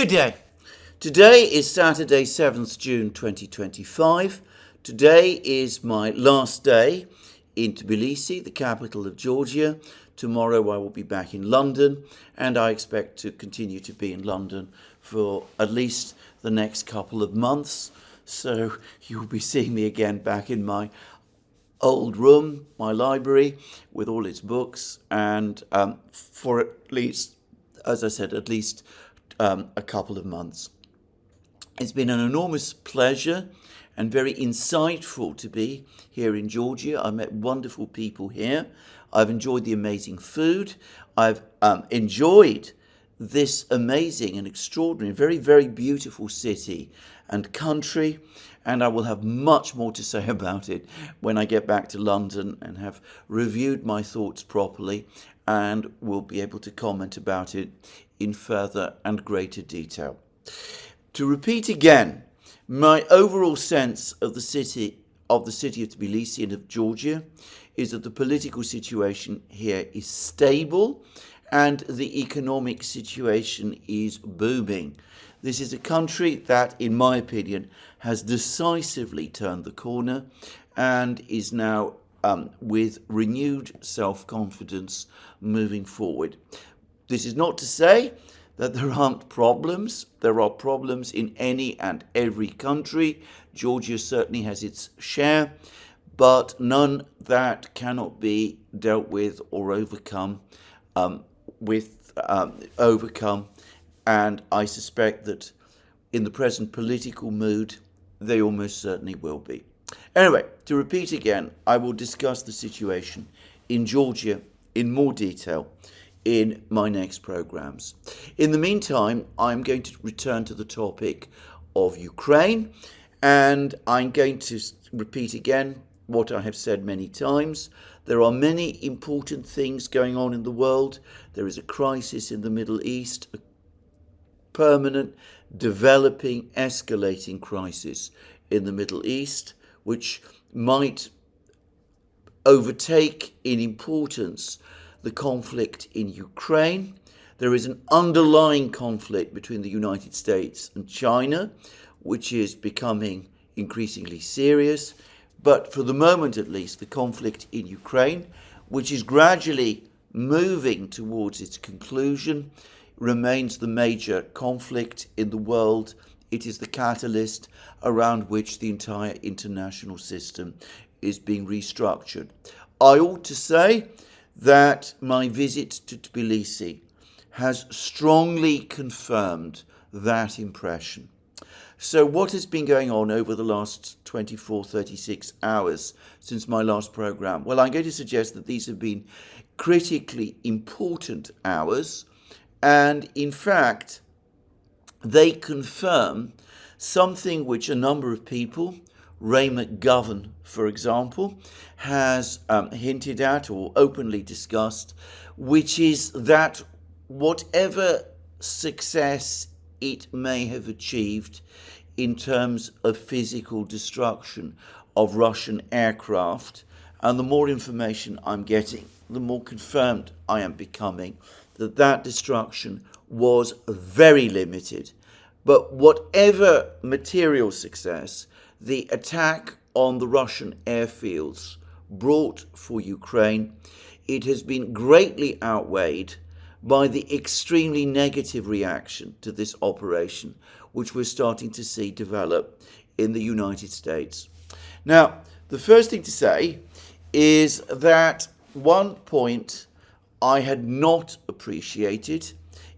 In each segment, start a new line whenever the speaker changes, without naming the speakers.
Good day. Today is Saturday, 7th June 2025. Today is my last day in Tbilisi, the capital of Georgia. Tomorrow I will be back in London, and I expect to continue to be in London for at least the next couple of months. So you'll be seeing me again back in my old room, my library, with all its books, and for at least, as I said, at least a couple of months. It's been an enormous pleasure and very insightful to be here in Georgia. I met wonderful people here. I've enjoyed the amazing food. I've enjoyed this amazing and extraordinary, very, very beautiful city and country. And I will have much more to say about it when I get back to London and have reviewed my thoughts properly, and will be able to comment about it in further and greater detail. To repeat again, my overall sense of the city of Tbilisi and of Georgia is that the political situation here is stable and the economic situation is booming. This is a country that, in my opinion, has decisively turned the corner and is now with renewed self-confidence moving forward. This is not to say that there aren't problems. There are problems in any and every country. Georgia certainly has its share, but none that cannot be dealt with or overcome. And I suspect that in the present political mood, they almost certainly will be. Anyway, to repeat again, I will discuss the situation in Georgia in more detail in my next programs. In the meantime, I'm going to return to the topic of Ukraine, and I'm going to repeat again what I have said many times. There are many important things going on in the world. There is a crisis in the Middle East, a permanent, developing, escalating crisis in the Middle East, which might overtake in importance the conflict in Ukraine. There is an underlying conflict between the United States and China, which is becoming increasingly serious. But for the moment, at least, the conflict in Ukraine, which is gradually moving towards its conclusion, remains the major conflict in the world. It is the catalyst around which the entire international system is being restructured. I ought to say that my visit to Tbilisi has strongly confirmed that impression. So what has been going on over the last 36 hours since my last program? Well, I'm going to suggest that these have been critically important hours, and in fact, they confirm something which a number of people, Ray McGovern, for example, has hinted at or openly discussed, which is that whatever success it may have achieved in terms of physical destruction of Russian aircraft, and the more information I'm getting, the more confirmed I am becoming that that destruction was very limited. But whatever material success the attack on the Russian airfields brought for Ukraine, it has been greatly outweighed by the extremely negative reaction to this operation, which we're starting to see develop in the United States. Now, the first thing to say is that one point I had not appreciated.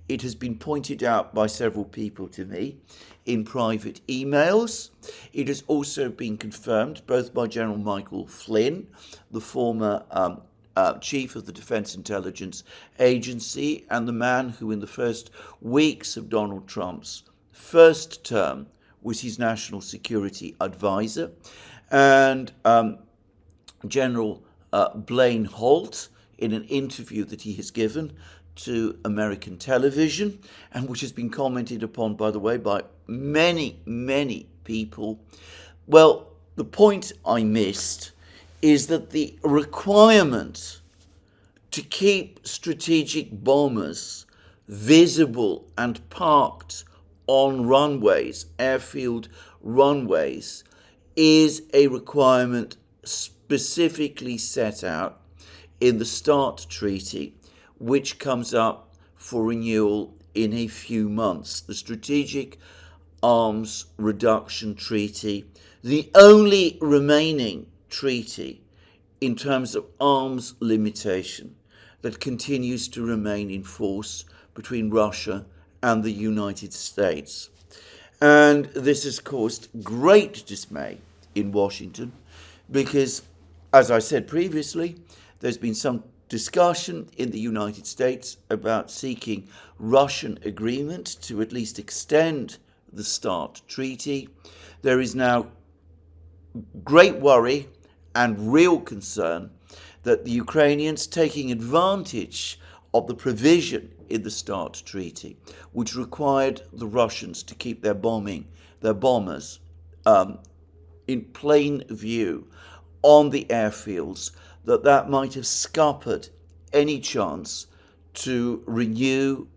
It has been pointed out by several people to me in private emails. It has also been confirmed both by General Michael Flynn, the former chief of the Defense Intelligence Agency, and the man who in the first weeks of Donald Trump's first term was his national security advisor, and General Blaine Holt, in an interview that he has given to American television, and which has been commented upon, by the way, by many, many people. Well, the point I missed is that the requirement to keep strategic bombers visible and parked on runways, airfield runways, is a requirement specifically set out in the START Treaty, which comes up for renewal in a few months. The Strategic Arms Reduction Treaty, the only remaining treaty in terms of arms limitation that continues to remain in force between Russia and the United States. And this has caused great dismay in Washington because, as I said previously, there's been some discussion in the United States about seeking Russian agreement to at least extend the START Treaty. There is now great worry and real concern that the Ukrainians, taking advantage of the provision in the START Treaty, which required the Russians to keep their bombers in plain view on the airfields, that might have scuppered any chance to renew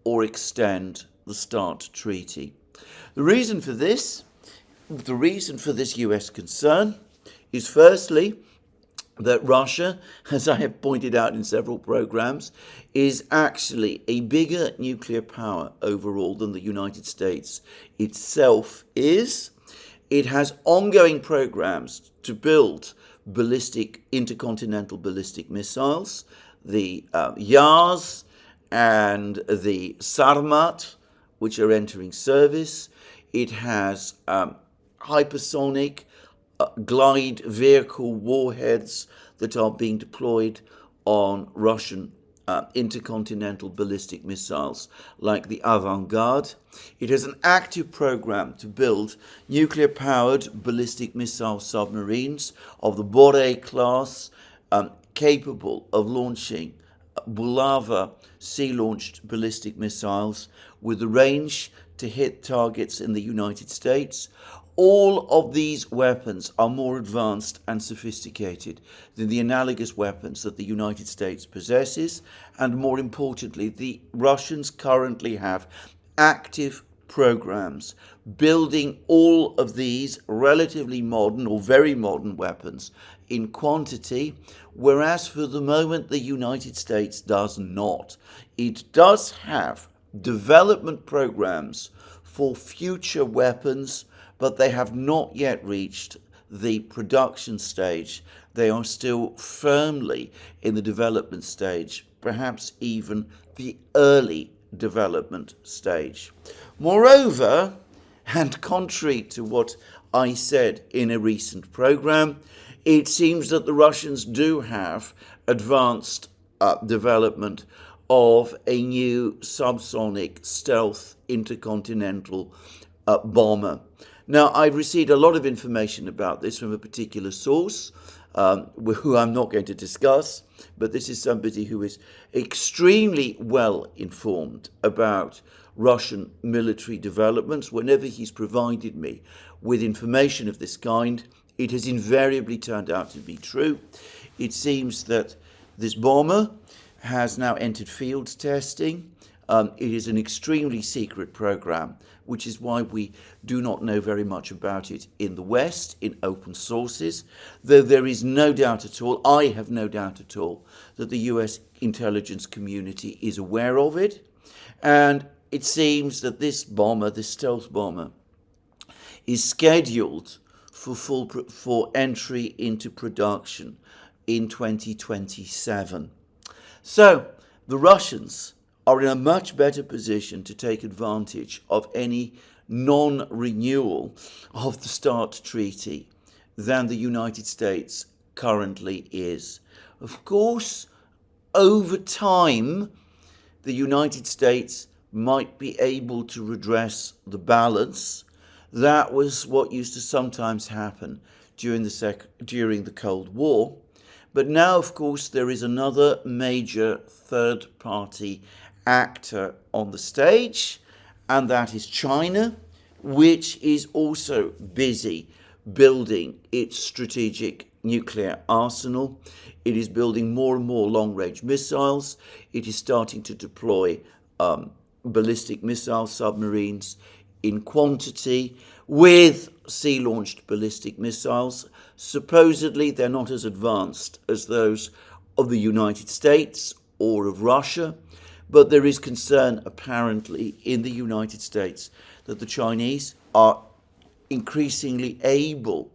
or extend the START Treaty. The reason for this US concern is firstly that Russia, as I have pointed out in several programs, is actually a bigger nuclear power overall than the United States itself is. It has ongoing programs to build intercontinental ballistic missiles, the Yars and the Sarmat, which are entering service. It has hypersonic glide vehicle warheads that are being deployed on Russian intercontinental ballistic missiles like the Avangard. It has an active program to build nuclear-powered ballistic missile submarines of the Bore class, capable of launching Bulava sea-launched ballistic missiles with the range to hit targets in the United States. All of these weapons are more advanced and sophisticated than the analogous weapons that the United States possesses, and more importantly, the Russians currently have active programs building all of these relatively modern or very modern weapons in quantity, whereas for the moment the United States does not. It does have development programs for future weapons, but they have not yet reached the production stage. They are still firmly in the development stage, perhaps even the early development stage. Moreover, and contrary to what I said in a recent program, it seems that the Russians do have advanced development of a new subsonic stealth intercontinental bomber. Now, I've received a lot of information about this from a particular source, who I'm not going to discuss, but this is somebody who is extremely well informed about Russian military developments. Whenever he's provided me with information of this kind, it has invariably turned out to be true. It seems that this bomber has now entered field testing. It is an extremely secret program, which is why we do not know very much about it in the West, in open sources, though there is no doubt at all, I have no doubt at all, that the US intelligence community is aware of it. And it seems that this bomber, this stealth bomber, is scheduled for entry into production in 2027. So the Russians are in a much better position to take advantage of any non-renewal of the START Treaty than the United States currently is. Of course, over time, the United States might be able to redress the balance. That was what used to sometimes happen during the Cold War. But now, of course, there is another major third-party actor on the stage, and that is China, which is also busy building its strategic nuclear arsenal. It is building more and more long-range missiles. It is starting to deploy ballistic missile submarines in quantity with sea-launched ballistic missiles. Supposedly, they're not as advanced as those of the United States or of Russia, but there is concern apparently in the United States that the Chinese are increasingly able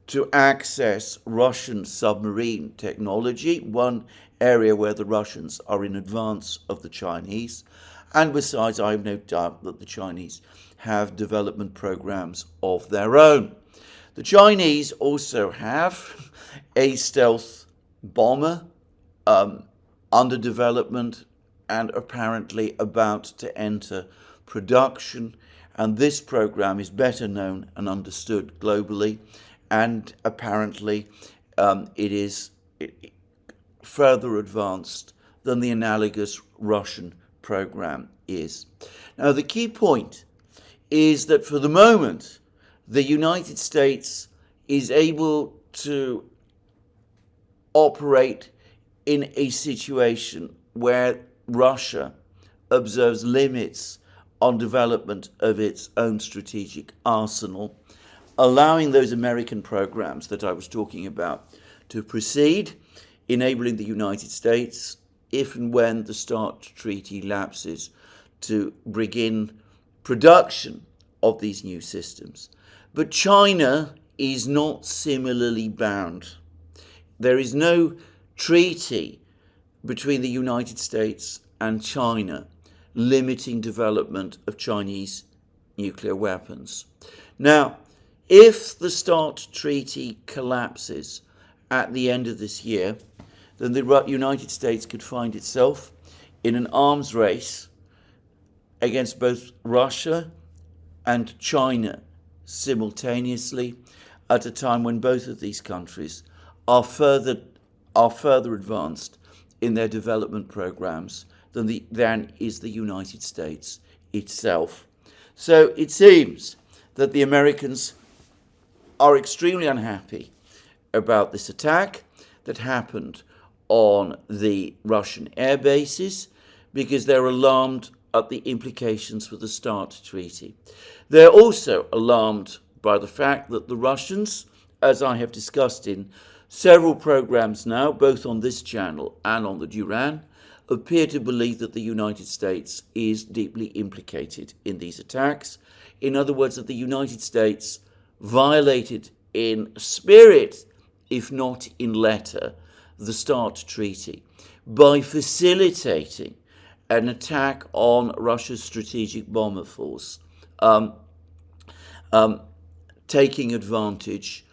to access Russian submarine technology, one area where the Russians are in advance of the Chinese. And besides, I have no doubt that the Chinese have development programs of their own. The Chinese also have a stealth bomber under development and apparently about to enter production. And this program is better known and understood globally. And apparently it is further advanced than the analogous Russian program is. Now, the key point is that for the moment, the United States is able to operate in a situation where Russia observes limits on development of its own strategic arsenal, allowing those American programs that I was talking about to proceed, enabling the United States, if and when the START treaty lapses, to begin production of these new systems. But China is not similarly bound. There is no treaty between the United States and China limiting development of Chinese nuclear weapons. Now, if the START treaty collapses at the end of this year, then the United States could find itself in an arms race against both Russia and China simultaneously at a time when both of these countries are further advanced in their development programs than is the United States itself. So it seems that the Americans are extremely unhappy about this attack that happened on the Russian air bases because they're alarmed at the implications for the START treaty. They're also alarmed by the fact that the Russians, as I have discussed in several programs now, both on this channel and on the Duran, appear to believe that the United States is deeply implicated in these attacks. In other words, that the United States violated in spirit, if not in letter, the START treaty by facilitating an attack on Russia's strategic bomber force, taking advantage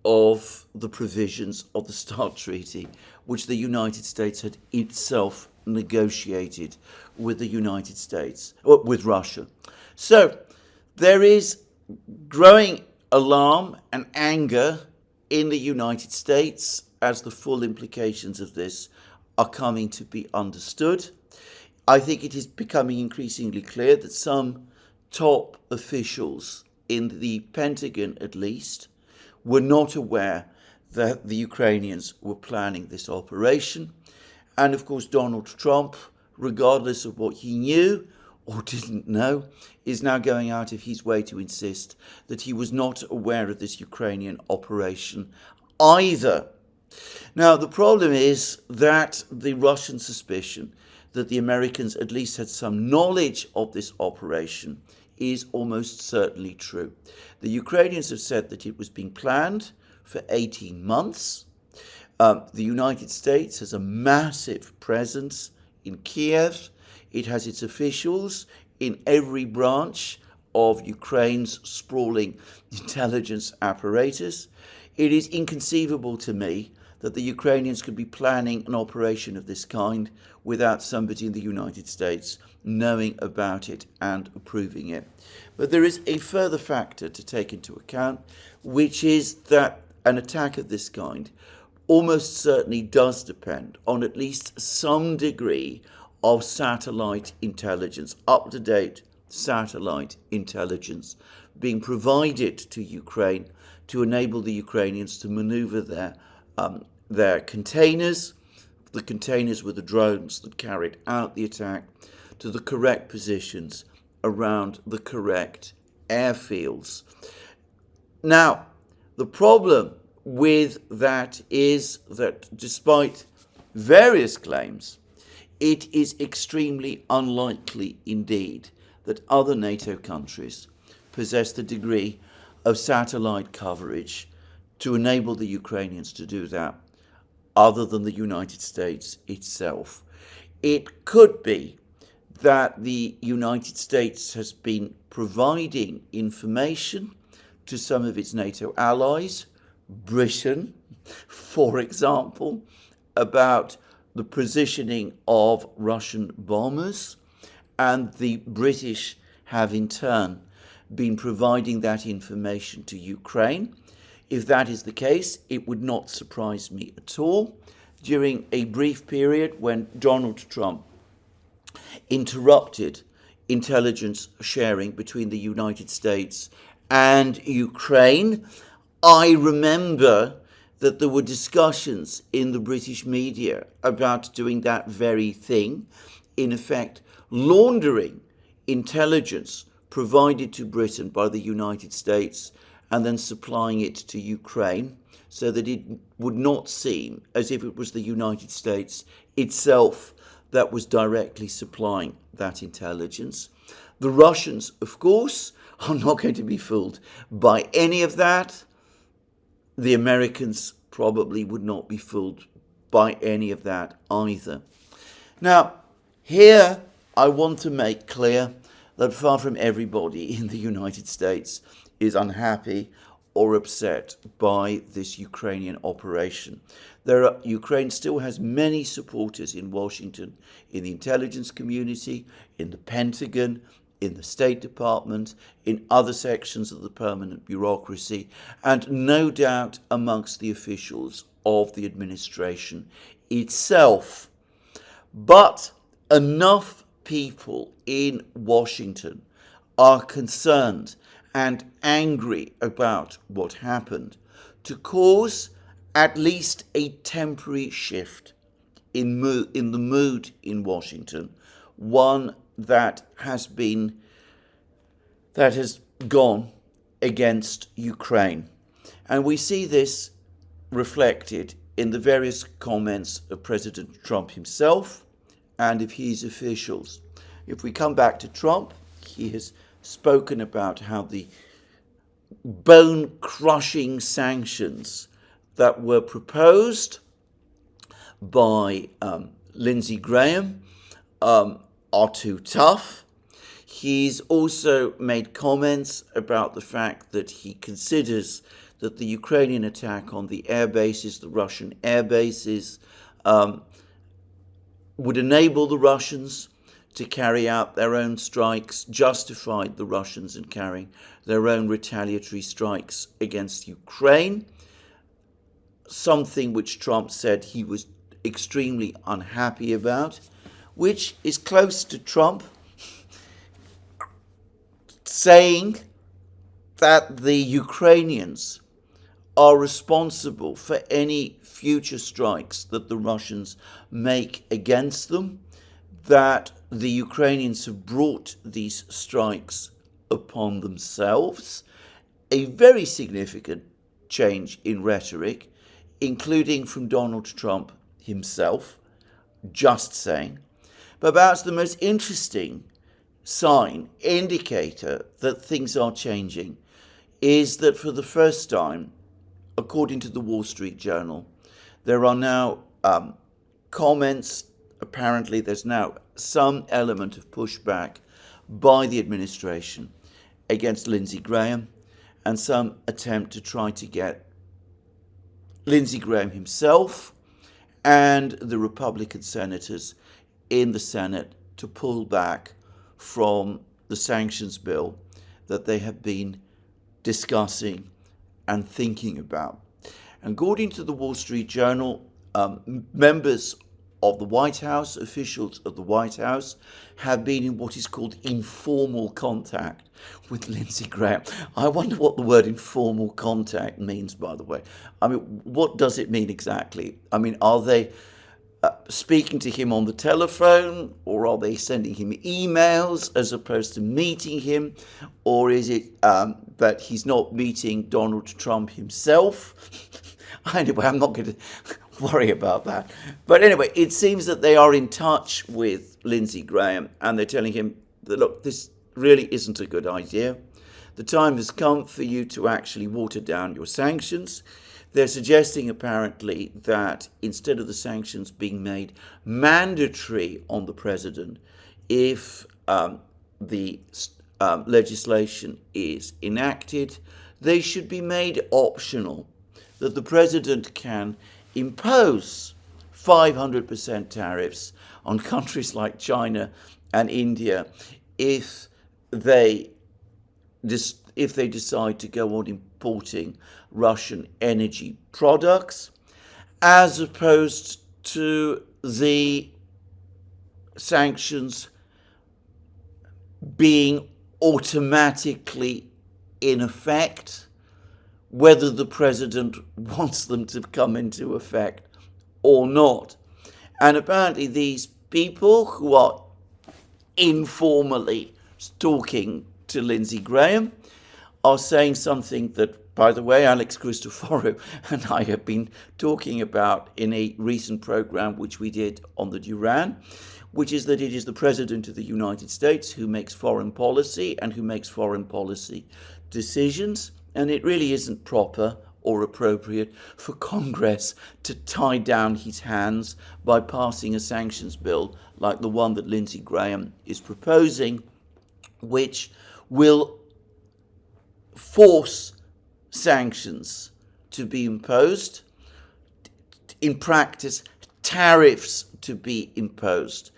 of the provisions of the START treaty, which the United States had itself negotiated with the United States, or with Russia. So there is growing alarm and anger in the United States as the full implications of this are coming to be understood. I think it is becoming increasingly clear that some top officials in the Pentagon, at least, were not aware that the Ukrainians were planning this operation. And of course, Donald Trump, regardless of what he knew or didn't know, is now going out of his way to insist that he was not aware of this Ukrainian operation either. Now, the problem is that the Russian suspicion that the Americans at least had some knowledge of this operation is almost certainly true. The Ukrainians have said that it was being planned for 18 months. The United States has a massive presence in Kiev. It has its officials in every branch of Ukraine's sprawling intelligence apparatus. It is inconceivable to me that the Ukrainians could be planning an operation of this kind without somebody in the United States knowing about it and approving it. But there is a further factor to take into account, which is that an attack of this kind almost certainly does depend on at least some degree of satellite intelligence, up-to-date satellite intelligence being provided to Ukraine to enable the Ukrainians to maneuver their containers. The containers were the drones that carried out the attack, to the correct positions around the correct airfields. Now, the problem with that is that despite various claims, it is extremely unlikely indeed that other NATO countries possess the degree of satellite coverage to enable the Ukrainians to do that, other than the United States itself. It could be that the United States has been providing information to some of its NATO allies, Britain, for example, about the positioning of Russian bombers, and the British have in turn been providing that information to Ukraine. If that is the case, it would not surprise me at all. During a brief period when Donald Trump interrupted intelligence sharing between the United States and Ukraine, I remember that there were discussions in the British media about doing that very thing, in effect laundering intelligence provided to Britain by the United States and then supplying it to Ukraine, so that it would not seem as if it was the United States itself that was directly supplying that intelligence. The Russians, of course, are not going to be fooled by any of that. The Americans probably would not be fooled by any of that either. Now, here I want to make clear that far from everybody in the United States is unhappy or upset by this Ukrainian operation. Ukraine still has many supporters in Washington, in the intelligence community, in the Pentagon, in the State Department, in other sections of the permanent bureaucracy, and no doubt amongst the officials of the administration itself. But enough people in Washington are concerned and angry about what happened to cause at least a temporary shift in the mood in Washington, one that has gone against Ukraine. And we see this reflected in the various comments of President Trump himself and of his officials. If we come back to Trump, he has spoken about how the bone-crushing sanctions that were proposed by Lindsey Graham are too tough. He's also made comments about the fact that he considers that the Ukrainian attack on the airbases, the Russian airbases, would enable the Russians to carry out their own strikes, justified the Russians in carrying their own retaliatory strikes against Ukraine, something which Trump said he was extremely unhappy about, which is close to Trump saying that the Ukrainians are responsible for any future strikes that the Russians make against them, that the Ukrainians have brought these strikes upon themselves. A very significant change in rhetoric, including from Donald Trump himself, just saying. But perhaps the most interesting sign, indicator that things are changing, is that for the first time, according to the Wall Street Journal, there are now comments. Apparently, there's now some element of pushback by the administration against Lindsey Graham, and some attempt to try to get Lindsey Graham himself and the Republican senators in the Senate to pull back from the sanctions bill that they have been discussing and thinking about. According to the Wall Street Journal, members of the White House, officials of the White House, have been in what is called informal contact with Lindsey Graham. I wonder what the word informal contact means, by the way. I mean, what does it mean exactly? I mean, are they speaking to him on the telephone, or are they sending him emails as opposed to meeting him, or is it that he's not meeting Donald Trump himself? Anyway, I'm not going to worry about that. But anyway, it seems that they are in touch with Lindsey Graham and they're telling him that, look, this really isn't a good idea. The time has come for you to actually water down your sanctions. They're suggesting apparently that instead of the sanctions being made mandatory on the president, if the legislation is enacted, they should be made optional, that the president can impose 500% tariffs on countries like China and India if they decide to go on importing Russian energy products, as opposed to the sanctions being automatically in effect, whether the president wants them to come into effect or not. And apparently these people who are informally talking to Lindsey Graham are saying something that, by the way, Alex Christoforou and I have been talking about in a recent program which we did on the Duran, which is that it is the President of the United States who makes foreign policy and who makes foreign policy decisions, and it really isn't proper or appropriate for Congress to tie down his hands by passing a sanctions bill like the one that Lindsey Graham is proposing, which will force sanctions to be imposed, in practice tariffs to be imposed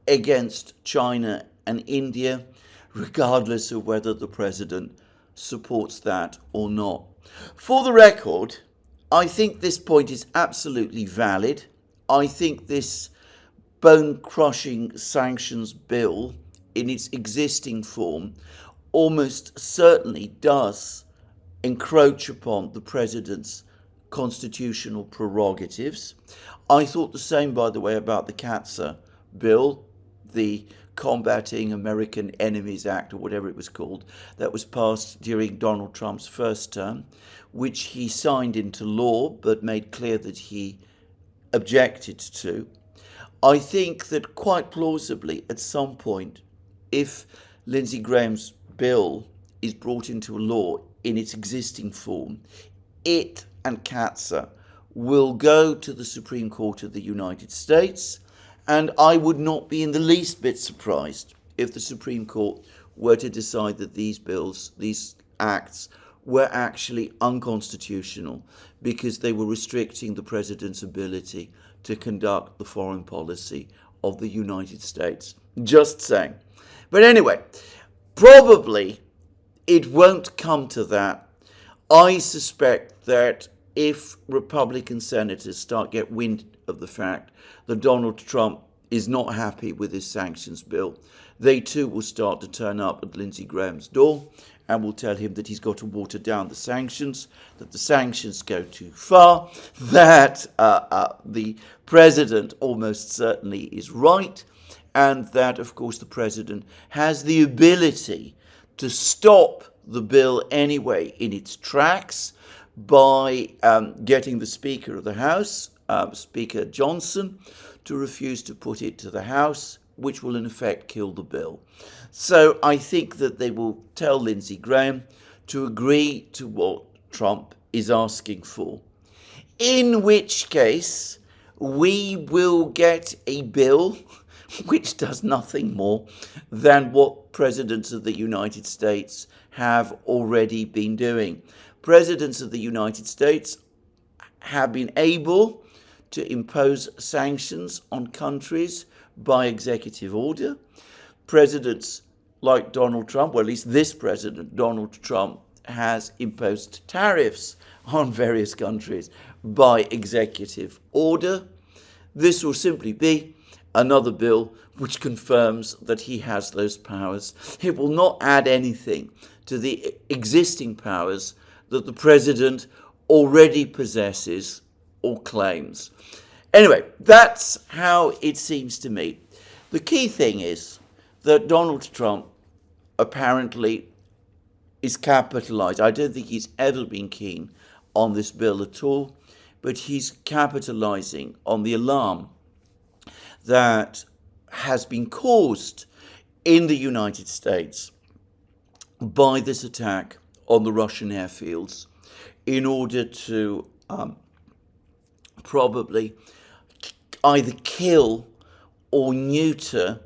against China and India, regardless of whether the president supports that or not. For the record, I think this point is absolutely valid. I think this bone-crushing sanctions bill in its existing form almost certainly does encroach upon the president's constitutional prerogatives. I thought the same, by the way, about the CAATSA bill, the Combating American Enemies Act, or whatever it was called, that was passed during Donald Trump's first term, which he signed into law but made clear that he objected to. I think that quite plausibly at some point, if Lindsey Graham's bill is brought into law in its existing form, it and CAATSA will go to the Supreme Court of the United States, and I would not be in the least bit surprised if the Supreme Court were to decide that these bills, these acts, were actually unconstitutional because they were restricting the president's ability to conduct the foreign policy of the United States. Just saying. But anyway, probably it won't come to that. I suspect that if Republican senators start get wind of the fact that Donald Trump is not happy with his sanctions bill, they too will start to turn up at Lindsey Graham's door and will tell him that he's got to water down the sanctions, that the sanctions go too far, that the president almost certainly is right, and that, of course, the president has the ability to stop the bill anyway in its tracks by getting the Speaker of the House, Speaker Johnson, to refuse to put it to the House, which will in effect kill the bill. So I think that they will tell Lindsey Graham to agree to what Trump is asking for, in which case we will get a bill which does nothing more than what presidents of the United States have already been doing. Presidents of the United States have been able to impose sanctions on countries by executive order. Presidents like Donald Trump, or at least this president, Donald Trump, has imposed tariffs on various countries by executive order. This will simply be another bill which confirms that he has those powers. It will not add anything to the existing powers that the president already possesses or claims. Anyway, that's how it seems to me. The key thing is that Donald Trump apparently is capitalized. I don't think he's ever been keen on this bill at all, but he's capitalizing on the alarm that has been caused in the United States by this attack on the Russian airfields in order to probably either kill or neuter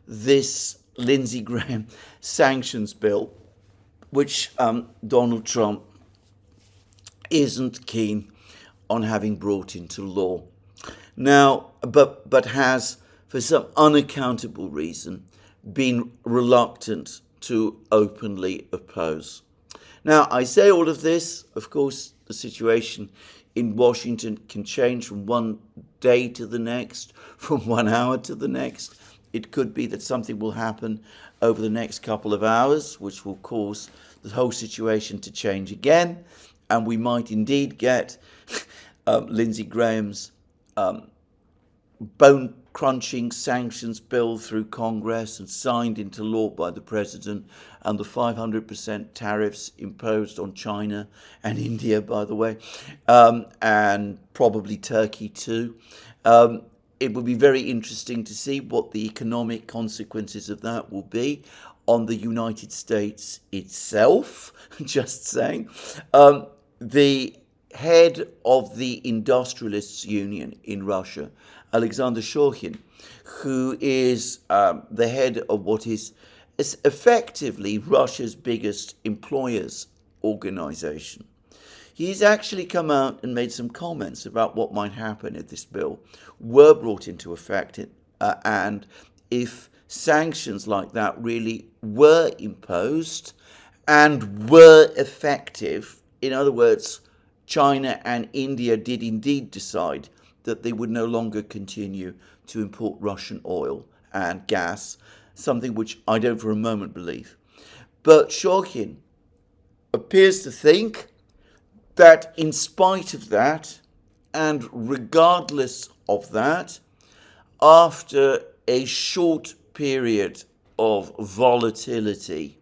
this Lindsey Graham sanctions bill, which Donald Trump isn't keen on having brought into law. Now, but has, for some unaccountable reason, been reluctant to openly oppose. Now, I say all of this, of course, the situation in Washington can change from one day to the next, from 1 hour to the next. It could be that something will happen over the next couple of hours, which will cause the whole situation to change again. And we might indeed get Lindsey Graham's bone-crunching sanctions bill through Congress and signed into law by the president, and the 500% tariffs imposed on China and India, by the way, and probably Turkey too. It would be very interesting to see what the economic consequences of that will be on the United States itself, just saying. The head of the Industrialists Union in Russia, Alexander Shorkin, who is the head of what is effectively Russia's biggest employers organization. He's actually come out and made some comments about what might happen if this bill were brought into effect and if sanctions like that really were imposed and were effective. In other words, China and India did indeed decide that they would no longer continue to import Russian oil and gas, something which I don't for a moment believe. But Shorkin appears to think that in spite of that, and regardless of that, after a short period of volatility,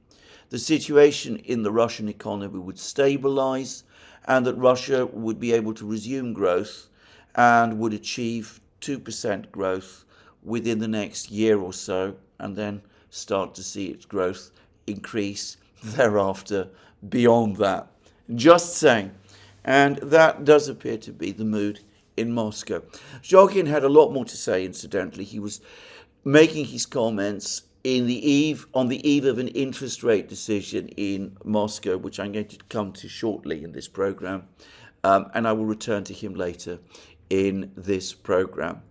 the situation in the Russian economy would stabilize and that Russia would be able to resume growth and would achieve 2% growth within the next year or so, and then start to see its growth increase thereafter beyond that. Just saying. And that does appear to be the mood in Moscow. Shorkin had a lot more to say, incidentally. He was making his comments on the eve of an interest rate decision in Moscow, which I'm going to come to shortly in this program, and I will return to him later in this program.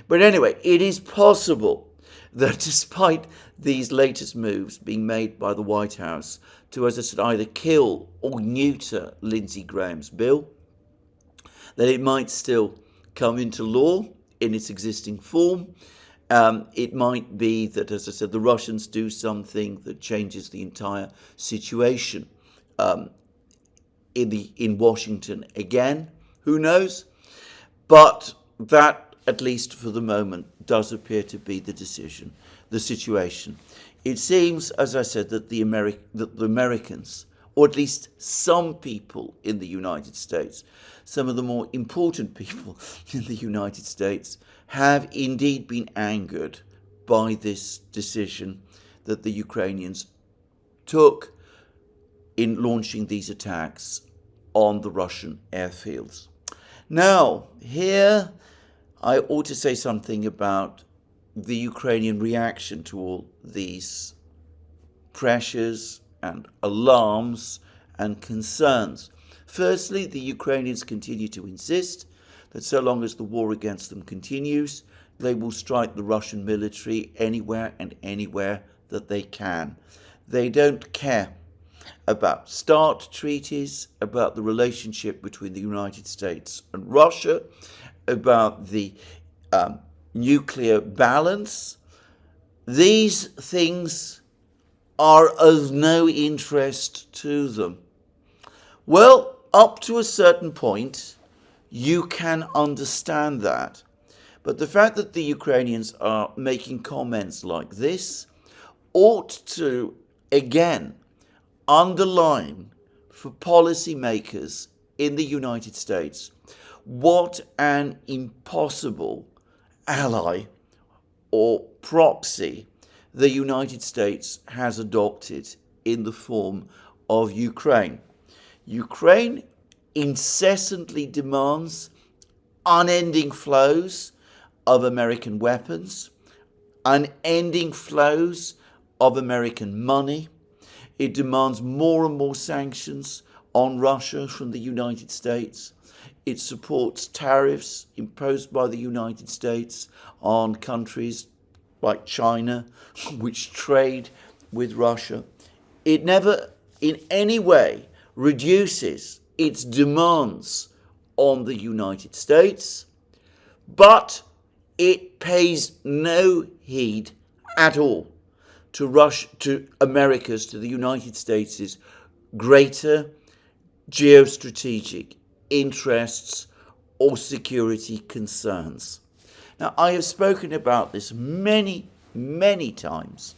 But anyway, it is possible that despite these latest moves being made by the White House to, as I said, either kill or neuter Lindsey Graham's bill, that it might still come into law in its existing form. It might be that, as I said, the Russians do something that changes the entire situation in Washington again. Who knows? But that, at least for the moment, does appear to be the situation. It seems, as I said, that the Americans, or at least some people in the United States, some of the more important people in the United States, have indeed been angered by this decision that the Ukrainians took in launching these attacks on the Russian airfields. Now, here I ought to say something about the Ukrainian reaction to all these pressures and alarms and concerns. Firstly, the Ukrainians continue to insist that so long as the war against them continues, they will strike the Russian military anywhere and anywhere that they can. They don't care about START treaties, about the relationship between the United States and Russia, about the nuclear balance. These things are of no interest to them. Well, up to a certain point, you can understand that. But the fact that the Ukrainians are making comments like this ought to, again, underline for policymakers in the United States what an impossible ally or proxy the United States has adopted in the form of Ukraine. Ukraine incessantly demands unending flows of American weapons, unending flows of American money. It demands more and more sanctions on Russia from the United States. It supports tariffs imposed by the United States on countries like China, which trade with Russia. It never in any way reduces its demands on the United States, but it pays no heed at all to America's, to the United States' greater geostrategic interests or security concerns. Now, I have spoken about this many, many times,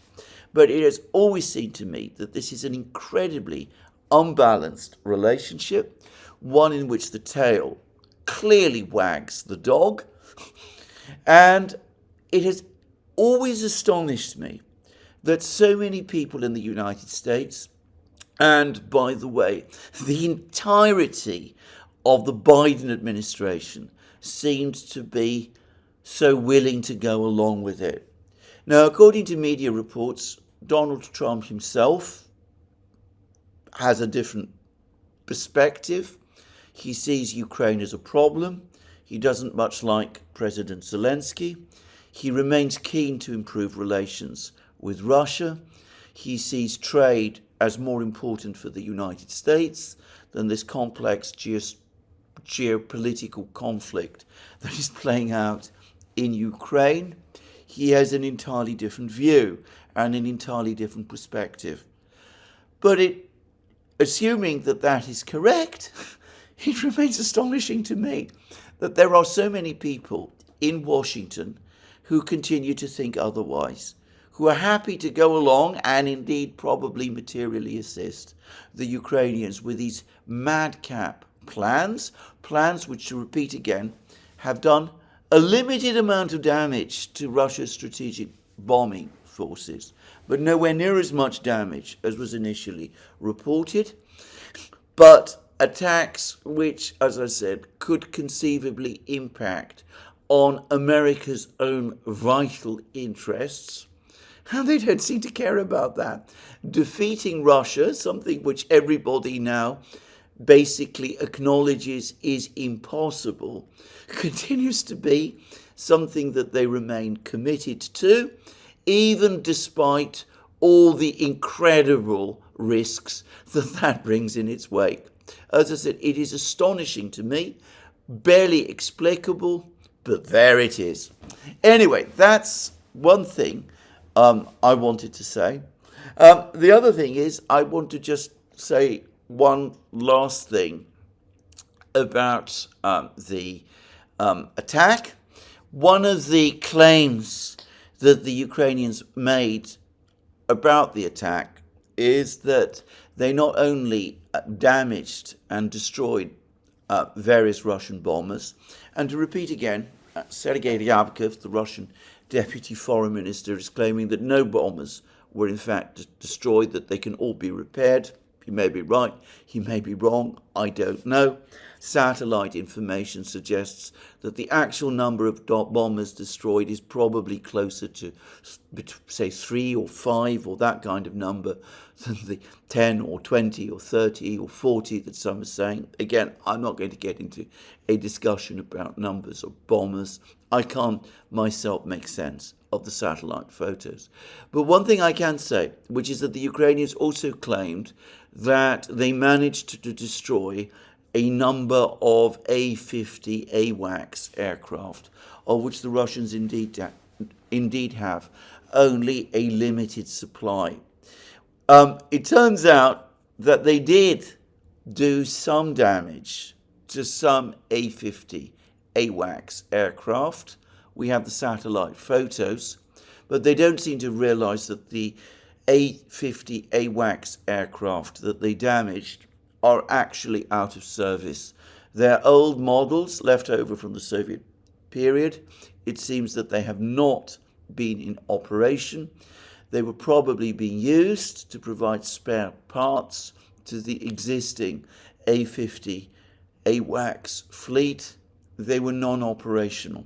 but it has always seemed to me that this is an incredibly unbalanced relationship, one in which the tail clearly wags the dog, and it has always astonished me that so many people in the United States, and by the way, the entirety of the Biden administration, seemed to be so willing to go along with it. Now, according to media reports, Donald Trump himself has a different perspective. He sees Ukraine as a problem. He doesn't much like President Zelensky. He remains keen to improve relations with Russia. He sees trade as more important for the United States than this complex geopolitical conflict that is playing out in Ukraine. He has an entirely different view and an entirely different perspective. But assuming that that is correct, it remains astonishing to me that there are so many people in Washington who continue to think otherwise, who are happy to go along and indeed probably materially assist the Ukrainians with these madcap plans which, to repeat again, have done a limited amount of damage to Russia's strategic bombing forces, but nowhere near as much damage as was initially reported. But attacks which, as I said, could conceivably impact on America's own vital interests, and they don't seem to care about that. Defeating Russia, something which everybody now basically acknowledges is impossible, continues to be something that they remain committed to, even despite all the incredible risks that brings in its wake. As I said, it is astonishing to me, barely explicable, but there it is. Anyway, that's one thing I wanted to say. The other thing is, I want to just say one last thing about the attack. One of the claims that the Ukrainians made about the attack is that they not only damaged and destroyed various Russian bombers, and to repeat again, Sergei Ryabkov, the Russian deputy foreign minister, is claiming that no bombers were in fact destroyed, that they can all be repaired. He may be right, he may be wrong, I don't know. Satellite information suggests that the actual number of bombers destroyed is probably closer to, say, 3 or 5 or that kind of number than the 10 or 20 or 30 or 40 that some are saying. Again, I'm not going to get into a discussion about numbers of bombers. I can't myself make sense of the satellite photos. But one thing I can say, which is that the Ukrainians also claimed that they managed to destroy a number of A-50 AWACS aircraft, of which the Russians indeed have only a limited supply. It turns out that they did do some damage to some A-50 AWACS aircraft, we have the satellite photos, but they don't seem to realize that the A-50 AWACS aircraft that they damaged are actually out of service. They're old models left over from the Soviet period. It seems that they have not been in operation. They were probably being used to provide spare parts to the existing A-50 AWACS fleet. They were non-operational.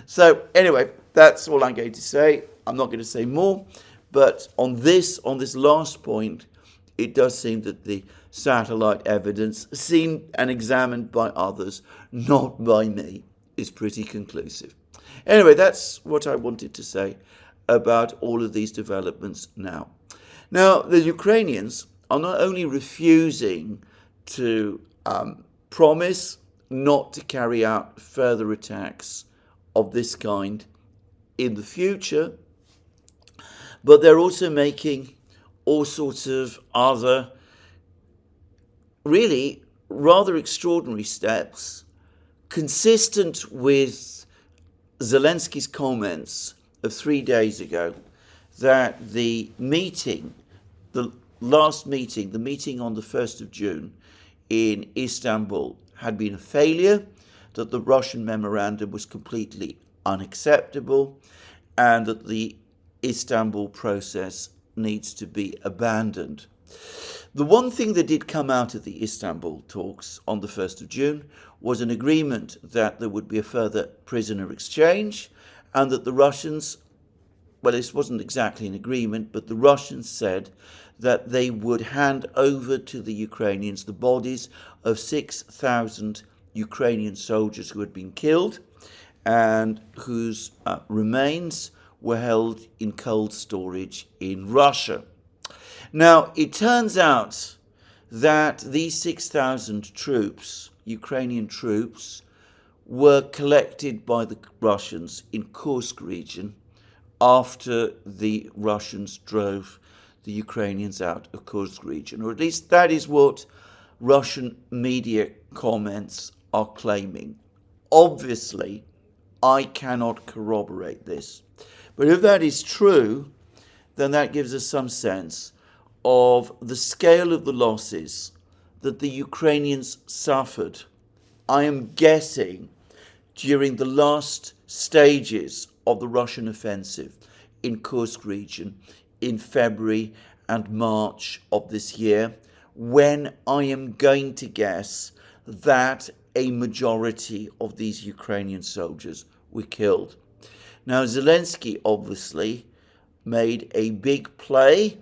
So anyway, that's all I'm going to say. I'm not going to say more, but on this last point, it does seem that the satellite evidence, seen and examined by others, not by me, is pretty conclusive. Anyway, that's what I wanted to say about all of these developments now. Now, the Ukrainians are not only refusing to promise not to carry out further attacks of this kind in the future, but they're also making all sorts of other really rather extraordinary steps consistent with Zelensky's comments of 3 days ago that the meeting, the last meeting, the meeting on the 1st of June in Istanbul had been a failure, that the Russian memorandum was completely unacceptable, and that the Istanbul process needs to be abandoned. The one thing that did come out of the Istanbul talks on the 1st of June was an agreement that there would be a further prisoner exchange, and that the Russians, well, this wasn't exactly an agreement, but the Russians said that they would hand over to the Ukrainians the bodies of 6,000 Ukrainian soldiers who had been killed and whose remains were held in cold storage in Russia. Now, it turns out that these 6,000 troops, Ukrainian troops, were collected by the Russians in Kursk region after the Russians drove the Ukrainians out of Kursk region, or at least that is what Russian media comments are claiming. Obviously, I cannot corroborate this, but if that is true, then that gives us some sense of the scale of the losses that the Ukrainians suffered, I am guessing, during the last stages of the Russian offensive in Kursk region in February and March of this year, when I am going to guess that a majority of these Ukrainian soldiers were killed. Now, Zelensky obviously made a big play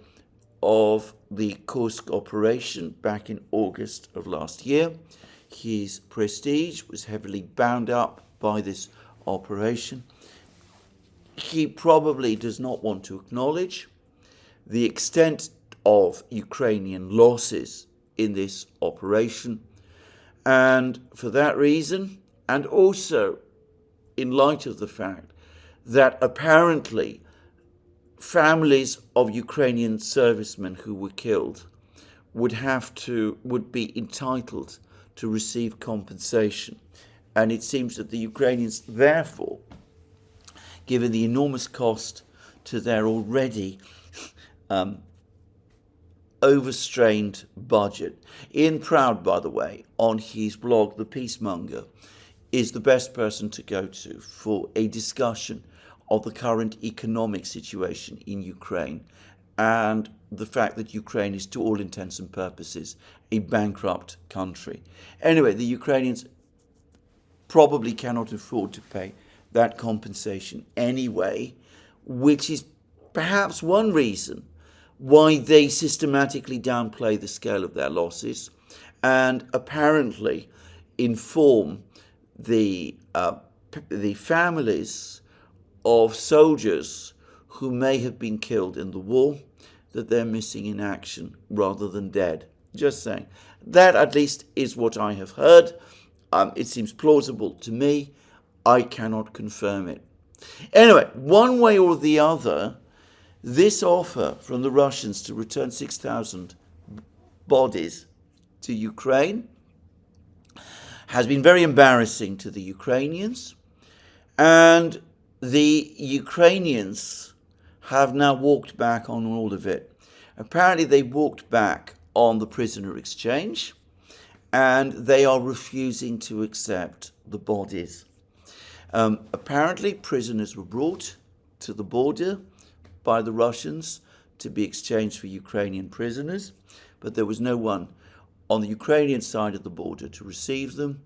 of the Kursk operation back in August of last year. His prestige was heavily bound up by this operation. He probably does not want to acknowledge the extent of Ukrainian losses in this operation. And for that reason, and also in light of the fact that apparently families of Ukrainian servicemen who were killed would be entitled to receive compensation. And it seems that the Ukrainians, therefore, given the enormous cost to their already overstrained budget. Ian Proud, by the way, on his blog, The Peacemonger, is the best person to go to for a discussion of the current economic situation in Ukraine and the fact that Ukraine is, to all intents and purposes, a bankrupt country. Anyway, the Ukrainians probably cannot afford to pay that compensation anyway, which is perhaps one reason why they systematically downplay the scale of their losses and apparently inform the families of soldiers who may have been killed in the war that they're missing in action rather than dead. Just saying. That at least is what I have heard. It seems plausible to me. I cannot confirm it. Anyway, one way or the other, this offer from the Russians to return 6,000 bodies to Ukraine has been very embarrassing to the Ukrainians. And the Ukrainians have now walked back on all of it. Apparently, they walked back on the prisoner exchange, and they are refusing to accept the bodies. Apparently, prisoners were brought to the border by the Russians to be exchanged for Ukrainian prisoners, but there was no one on the Ukrainian side of the border to receive them,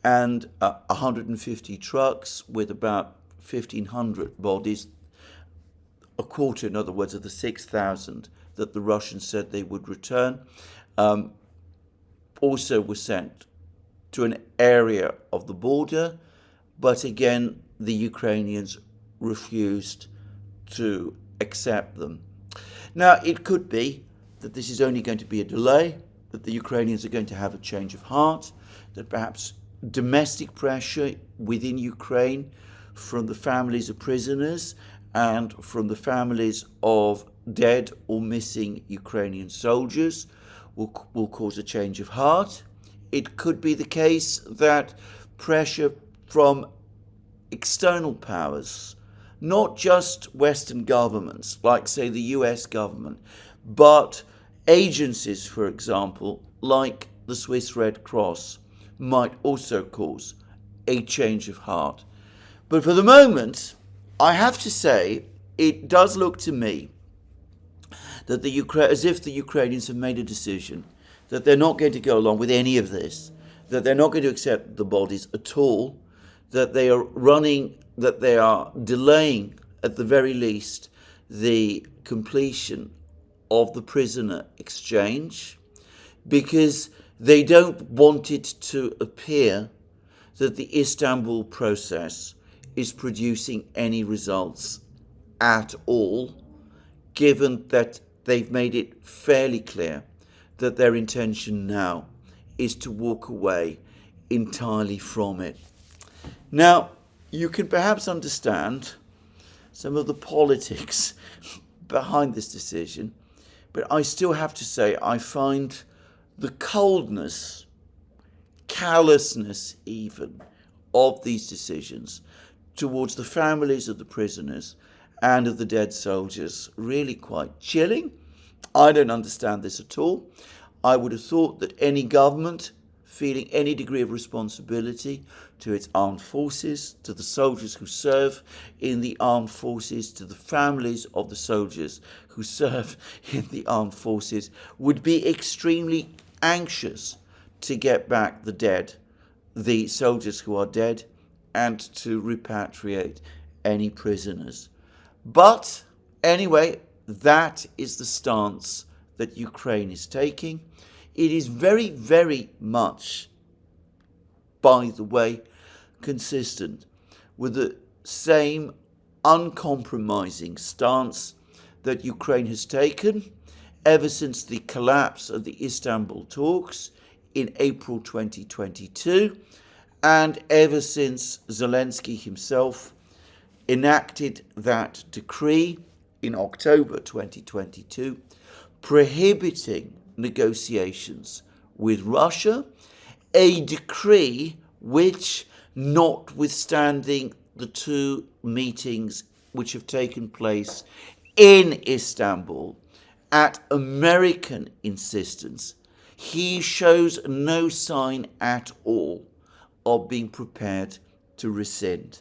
and 150 trucks with about 1,500 bodies, a quarter, in other words, of the 6,000 that the Russians said they would return, also were sent to an area of the border, but again, the Ukrainians refused to accept them. Now, it could be that this is only going to be a delay, that the Ukrainians are going to have a change of heart, that perhaps domestic pressure within Ukraine from the families of prisoners and from the families of dead or missing Ukrainian soldiers will cause a change of heart. It could be the case that pressure from external powers, not just Western governments, like, say, the US government, but agencies, for example, like the Swiss Red Cross, might also cause a change of heart. But for the moment, I have to say, it does look to me that as if the Ukrainians have made a decision that they're not going to go along with any of this, that they're not going to accept the bodies at all, that they are delaying, at the very least, the completion of the prisoner exchange, because they don't want it to appear that the Istanbul process is producing any results at all, given that they've made it fairly clear that their intention now is to walk away entirely from it. Now, you can perhaps understand some of the politics behind this decision, but I still have to say I find the coldness, callousness even, of these decisions towards the families of the prisoners and of the dead soldiers really quite chilling. I don't understand this at all. I would have thought that any government feeling any degree of responsibility to its armed forces, to the soldiers who serve in the armed forces, to the families of the soldiers who serve in the armed forces, would be extremely anxious to get back the dead, the soldiers who are dead, and to repatriate any prisoners. But anyway, that is the stance that Ukraine is taking. It is very, very much, by the way, consistent with the same uncompromising stance that Ukraine has taken ever since the collapse of the Istanbul talks in April 2022, and ever since Zelensky himself enacted that decree in October 2022, prohibiting negotiations with Russia, a decree which, notwithstanding the two meetings which have taken place in Istanbul at American insistence, he shows no sign at all of being prepared to rescind.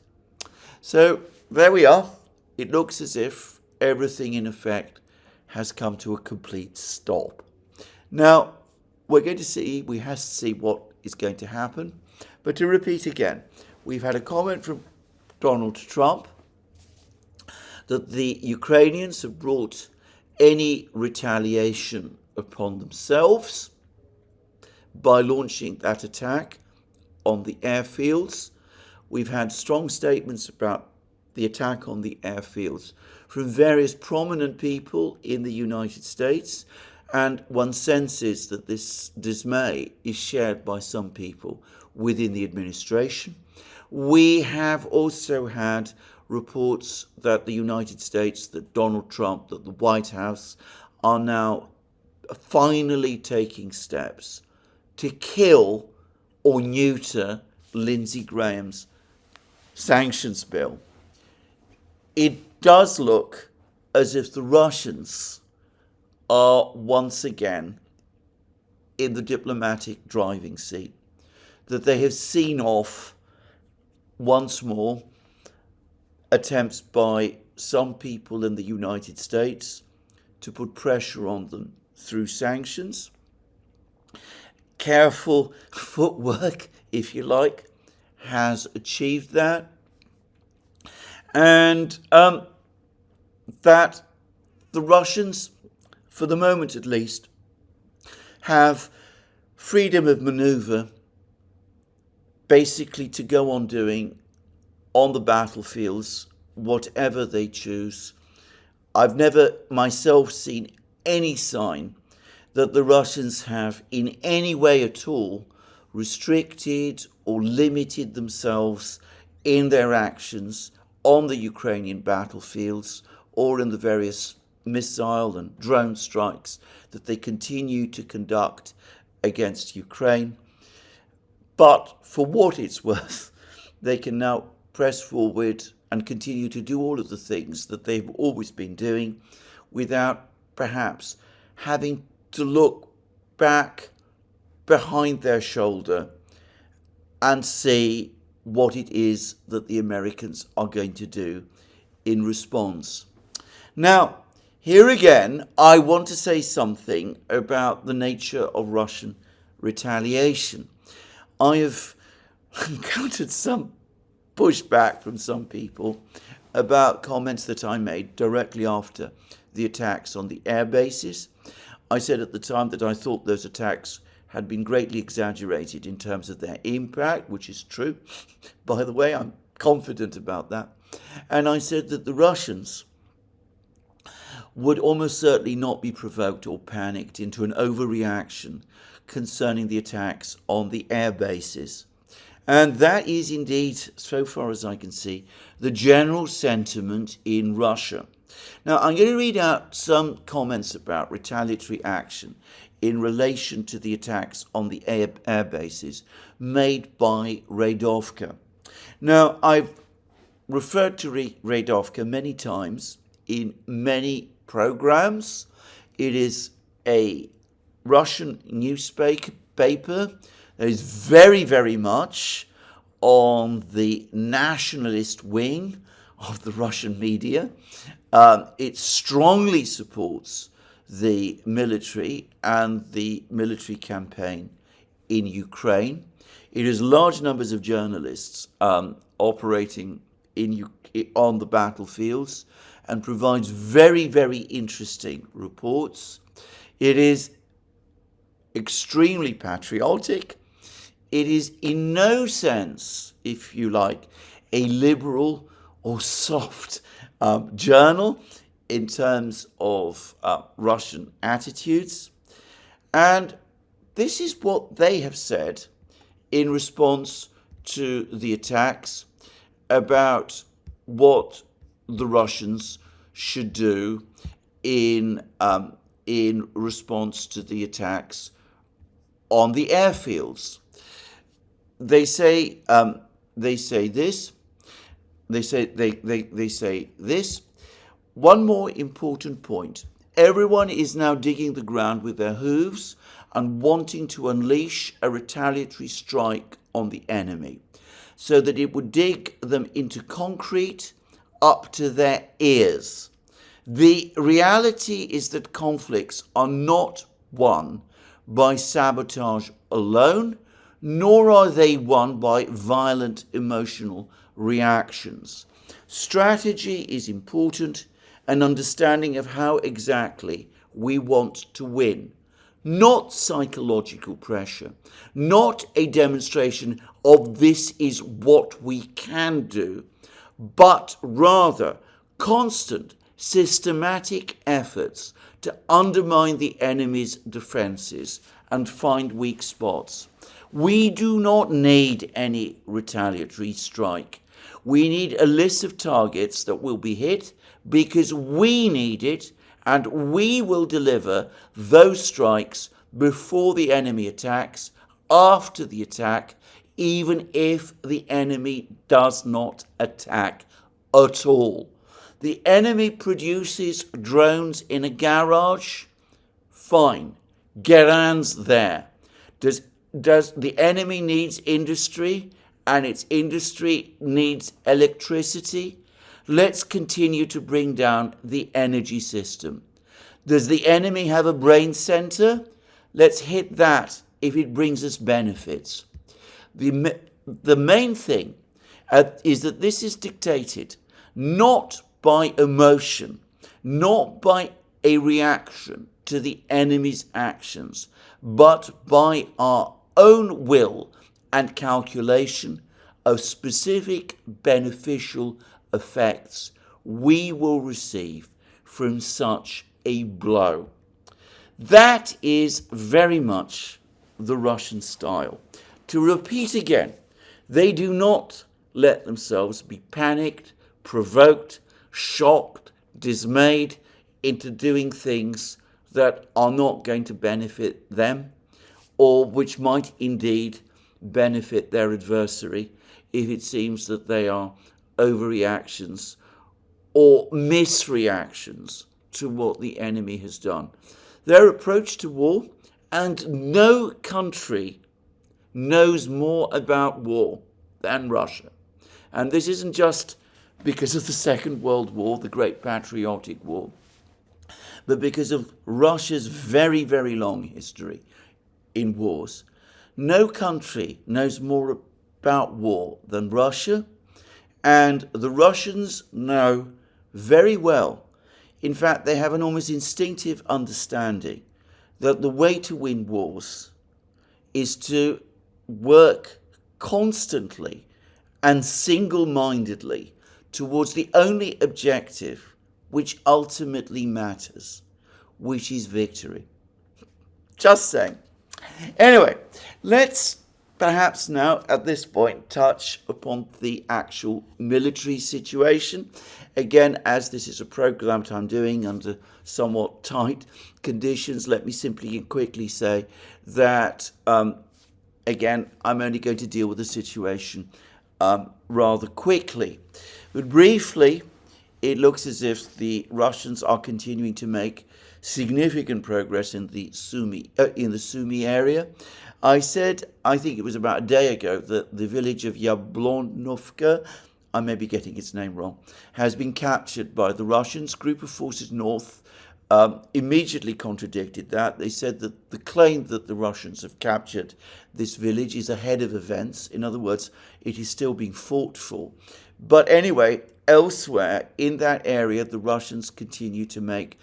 So there we are. It looks as if everything in effect has come to a complete stop. Now, we have to see what is going to happen. But to repeat again, we've had a comment from Donald Trump that the Ukrainians have brought any retaliation upon themselves by launching that attack on the airfields. We've had strong statements about the attack on the airfields from various prominent people in the United States, and one senses that this dismay is shared by some people within the administration. We have also had reports that the United States, that Donald Trump, that the White House are now finally taking steps to kill or neuter Lindsey Graham's sanctions bill, it does look as if the Russians are once again in the diplomatic driving seat, that they have seen off once more attempts by some people in the United States to put pressure on them through sanctions. Careful footwork, if you like, has achieved that. And that the Russians, for the moment at least, have freedom of maneuver basically to go on doing on the battlefields whatever they choose. I've never myself seen any sign that the Russians have in any way at all restricted or limited themselves in their actions on the Ukrainian battlefields or in the various missile and drone strikes that they continue to conduct against Ukraine. But for what it's worth, they can now press forward and continue to do all of the things that they've always been doing without perhaps having to look back behind their shoulder and see what it is that the Americans are going to do in response. Now, here again, I want to say something about the nature of Russian retaliation. I have encountered some pushback from some people about comments that I made directly after the attacks on the air bases. I said at the time that I thought those attacks had been greatly exaggerated in terms of their impact, which is true. By the way, I'm confident about that. And I said that the Russians would almost certainly not be provoked or panicked into an overreaction concerning the attacks on the air bases. And that is indeed, so far as I can see, the general sentiment in Russia. Now, I'm going to read out some comments about retaliatory action in relation to the attacks on the air bases made by Radovka. Now, I've referred to Radovka many times in many programs. It is a Russian newspaper that is very, very much on the nationalist wing of the Russian media. It strongly supports the military and the military campaign in Ukraine. It has large numbers of journalists operating on the battlefields and provides very, very interesting reports. It is extremely patriotic. It is in no sense, if you like, a liberal or soft journal in terms of Russian attitudes. And this is what they have said in response to the attacks about what the Russians should do in response to the attacks on the airfields. They say this. They say this. One more important point. Everyone is now digging the ground with their hooves and wanting to unleash a retaliatory strike on the enemy so that it would dig them into concrete up to their ears. The reality is that conflicts are not won by sabotage alone, nor are they won by violent emotional reactions. Strategy is important, an understanding of how exactly we want to win. Not psychological pressure, not a demonstration of this is what we can do, but rather constant, systematic efforts to undermine the enemy's defenses and find weak spots. We do not need any retaliatory strike. We need a list of targets that will be hit because we need it, and we will deliver those strikes before the enemy attacks, after the attack, even if the enemy does not attack at all. The enemy produces drones in a garage, fine. Geran's there. Does the enemy needs industry, and its industry needs electricity? Let's continue to bring down the energy system. Does the enemy have a brain center? Let's hit that if it brings us benefits. The main thing is that this is dictated not by emotion, not by a reaction to the enemy's actions, but by our own will and calculation of specific beneficial effects we will receive from such a blow. That is very much the Russian style. To repeat again, they do not let themselves be panicked, provoked, shocked, dismayed into doing things that are not going to benefit them, or which might indeed benefit their adversary if it seems that they are overreactions or misreactions to what the enemy has done. Their approach to war, and no country knows more about war than Russia. And this isn't just because of the Second World War, the Great Patriotic War, but because of Russia's very, very long history in wars. No country knows more about war than Russia, and the Russians know very well. In fact, they have an almost instinctive understanding that the way to win wars is to work constantly and single-mindedly towards the only objective which ultimately matters, which is victory. Just saying. Anyway, let's perhaps now at this point touch upon the actual military situation. Again, as this is a program that I'm doing under somewhat tight conditions, let me simply and quickly say that, again, I'm only going to deal with the situation rather quickly. But briefly, it looks as if the Russians are continuing to make significant progress in the Sumy area. I said, I think it was about a day ago, that the village of Yablonovka, I may be getting its name wrong, has been captured by the Russians. Group of forces north immediately contradicted that. They said that the claim that the Russians have captured this village is ahead of events. In other words, it is still being fought for. But anyway, elsewhere in that area, the Russians continue to make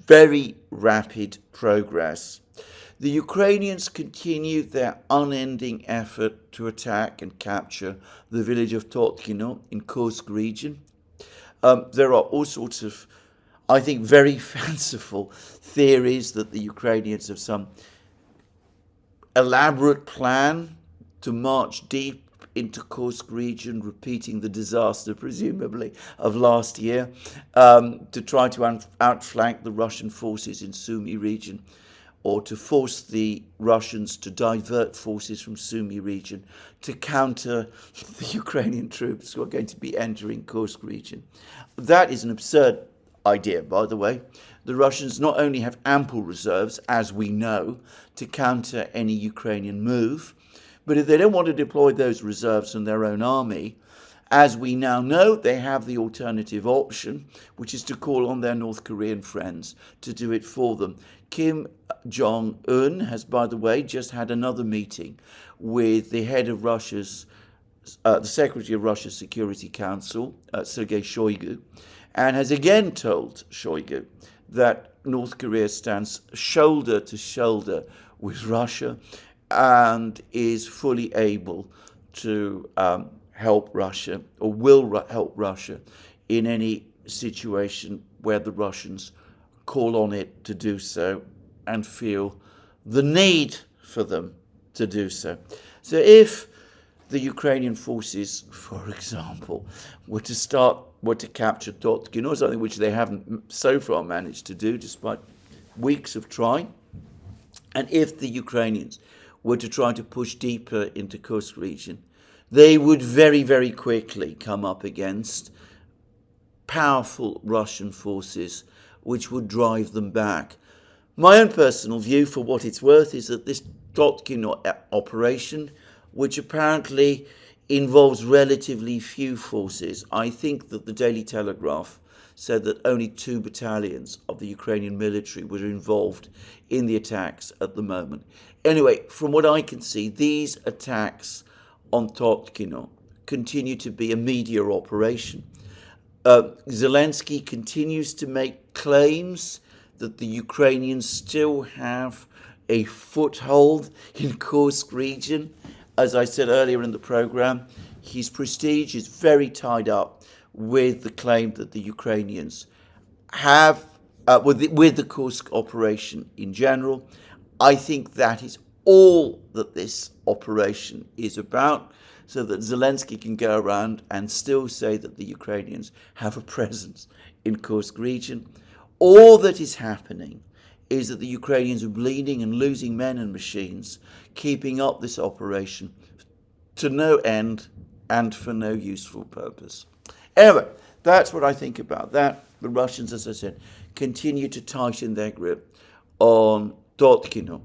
very rapid progress. The Ukrainians continue their unending effort to attack and capture the village of Totkino in Kursk region. There are all sorts of, I think, very fanciful theories that the Ukrainians have some elaborate plan to march deep into Kursk region, repeating the disaster, presumably, of last year, to try to outflank the Russian forces in Sumy region, or to force the Russians to divert forces from Sumy region to counter the Ukrainian troops who are going to be entering Kursk region. That is an absurd idea, by the way. The Russians not only have ample reserves, as we know, to counter any Ukrainian move, but if they don't want to deploy those reserves from their own army, as we now know, they have the alternative option, which is to call on their North Korean friends to do it for them. Kim Jong-un has, by the way, just had another meeting with the head of Russia's, the Secretary of Russia's Security Council, Sergei Shoigu, and has again told Shoigu that North Korea stands shoulder to shoulder with Russia and is fully able to help Russia, or will help Russia, in any situation where the Russians call on it to do so and feel the need for them to do so. So if the Ukrainian forces, for example, were to capture Totkino, something which they haven't so far managed to do despite weeks of trying, and if the Ukrainians were to try to push deeper into Kursk region, they would very, very quickly come up against powerful Russian forces which would drive them back. My own personal view, for what it's worth, is that this Dotkino operation, which apparently involves relatively few forces, I think that the Daily Telegraph said that only 2 battalions of the Ukrainian military were involved in the attacks at the moment. Anyway, from what I can see, these attacks on Dotkino continue to be a media operation. Zelensky continues to make claims that the Ukrainians still have a foothold in Kursk region. As I said earlier in the program, his prestige is very tied up with the claim that the Ukrainians have, with the Kursk operation in general. I think that is all that this operation is about, so that Zelensky can go around and still say that the Ukrainians have a presence in Kursk region. All that is happening is that the Ukrainians are bleeding and losing men and machines, keeping up this operation to no end and for no useful purpose. Anyway, that's what I think about that. The Russians, as I said, continue to tighten their grip on Dotkino.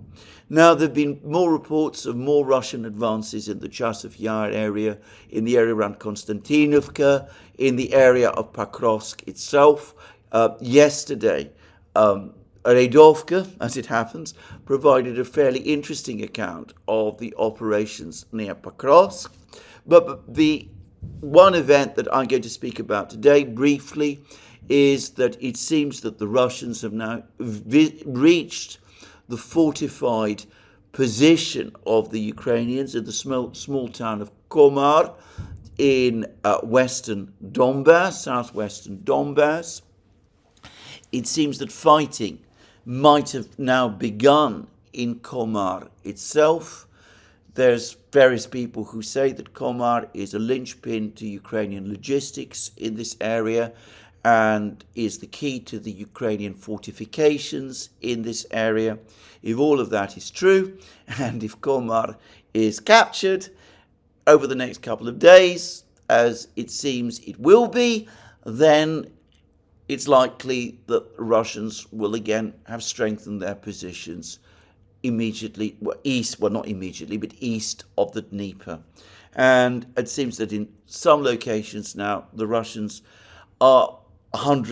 Now, there have been more reports of more Russian advances in the Chasov Yar area, in the area around Konstantinovka, in the area of Pokrovsk itself. Yesterday, Redovka, as it happens, provided a fairly interesting account of the operations near Pokrovsk. But the one event that I'm going to speak about today briefly is that it seems that the Russians have now reached the fortified position of the Ukrainians in the small town of Komar in western Donbass, southwestern Donbass. It seems that fighting might have now begun in Komar itself. There's various people who say that Komar is a linchpin to Ukrainian logistics in this area and is the key to the Ukrainian fortifications in this area. If all of that is true, and if Komar is captured over the next couple of days, as it seems it will be, then it's likely that the Russians will again have strengthened their positions immediately, not immediately, but east of the Dnieper. And it seems that in some locations now, the Russians are a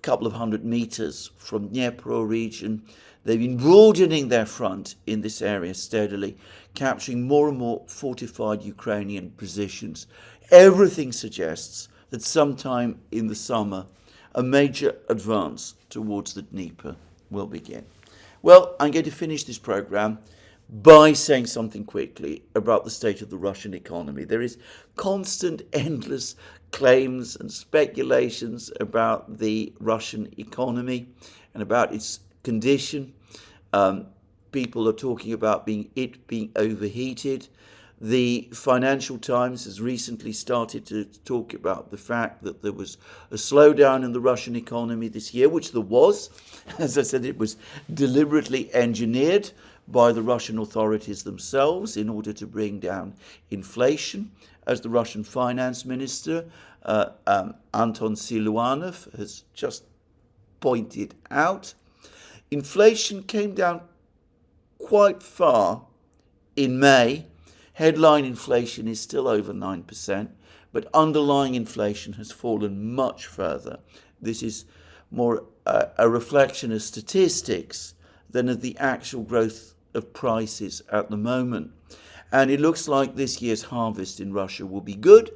couple of hundred meters from Dnieper region. They've been broadening their front in this area steadily, capturing more and more fortified Ukrainian positions. Everything suggests that sometime in the summer, a major advance towards the Dnieper will begin. Well, I'm going to finish this program by saying something quickly about the state of the Russian economy. There is constant, endless claims and speculations about the Russian economy and about its condition. People are talking about it being overheated. The Financial Times has recently started to talk about the fact that there was a slowdown in the Russian economy this year, which there was. As I said, it was deliberately engineered by the Russian authorities themselves in order to bring down inflation. As the Russian finance minister, Anton Siluanov, has just pointed out, inflation came down quite far in May. Headline inflation is still over 9%, but underlying inflation has fallen much further. This is more a reflection of statistics than of the actual growth of prices at the moment. And it looks like this year's harvest in Russia will be good,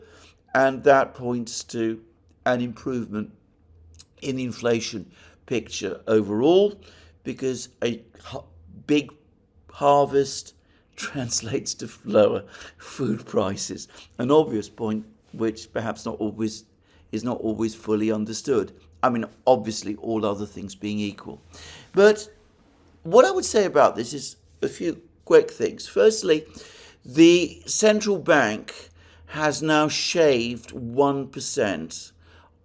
and that points to an improvement in the inflation picture overall, because a big harvest translates to lower food prices. An obvious point which perhaps is not always fully understood. I mean, obviously, all other things being equal. But what I would say about this is a few quick things. Firstly, the central bank has now shaved 1%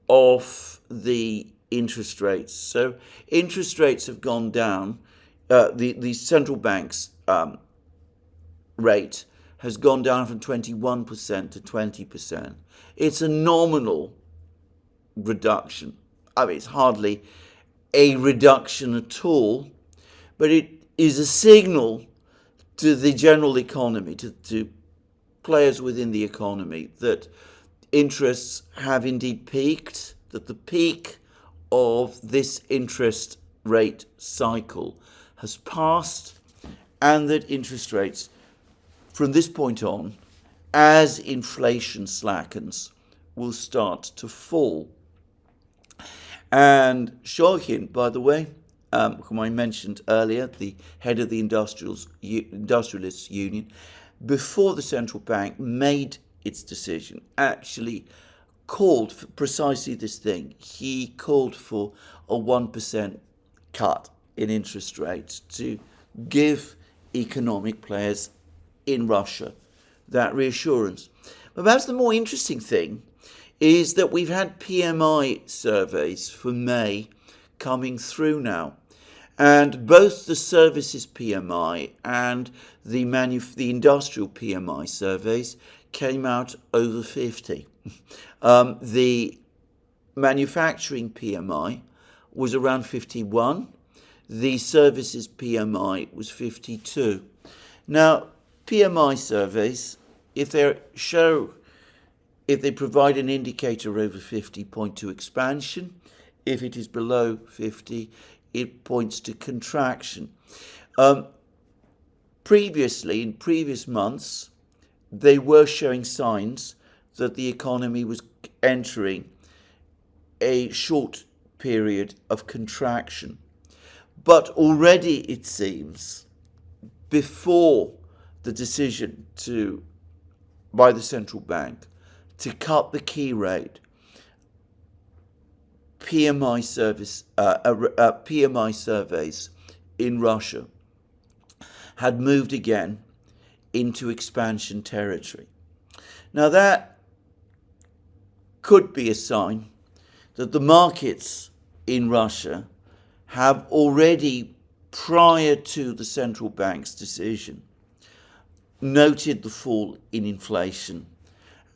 off the interest rates. So interest rates have gone down. The central banks rate has gone down from 21% to 20%. It's a nominal reduction. I mean, it's hardly a reduction at all, but it is a signal to the general economy, to players within the economy, that interests have indeed peaked, that the peak of this interest rate cycle has passed, and that interest rates from this point on, as inflation slackens, will start to fall. And Shorkin, by the way, whom I mentioned earlier, the head of the Industrialists Union, before the central bank made its decision, actually called for precisely this thing. He called for a 1% cut in interest rates to give economic players in Russia that reassurance. But perhaps the more interesting thing is that we've had PMI surveys for May coming through now. And both the services PMI and the industrial PMI surveys came out over 50. The manufacturing PMI was around 51. The services PMI was 52. Now, PMI surveys, if they provide an indicator over 50, point to expansion. If it is below 50, it points to contraction. Previously, in previous months, they were showing signs that the economy was entering a short period of contraction. But already, it seems, before the decision by the central bank to cut the key rate, PMI surveys in Russia had moved again into expansion territory. Now that could be a sign that the markets in Russia have already, prior to the central bank's decision, noted the fall in inflation,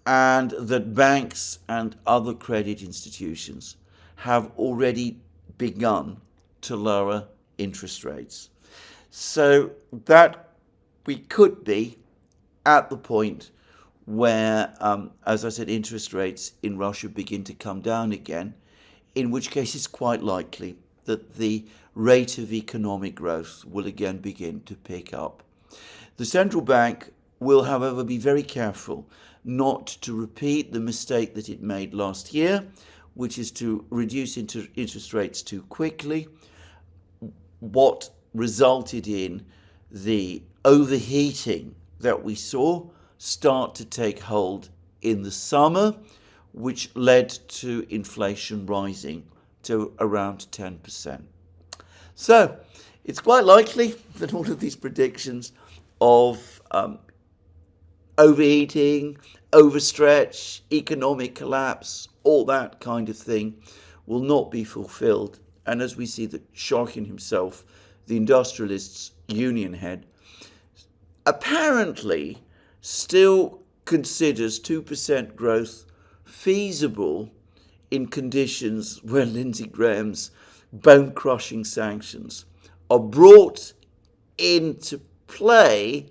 and that banks and other credit institutions have already begun to lower interest rates. So that we could be at the point where, as I said, interest rates in Russia begin to come down again, in which case it's quite likely that the rate of economic growth will again begin to pick up. The central bank will, however, be very careful not to repeat the mistake that it made last year, which is to reduce interest rates too quickly, what resulted in the overheating that we saw start to take hold in the summer, which led to inflation rising to around 10%. So it's quite likely that all of these predictions of overheating, overstretch, economic collapse, all that kind of thing will not be fulfilled. And as we see that Shorkin himself, the Industrialists Union head, apparently still considers 2% growth feasible in conditions where Lindsey Graham's bone-crushing sanctions are brought into play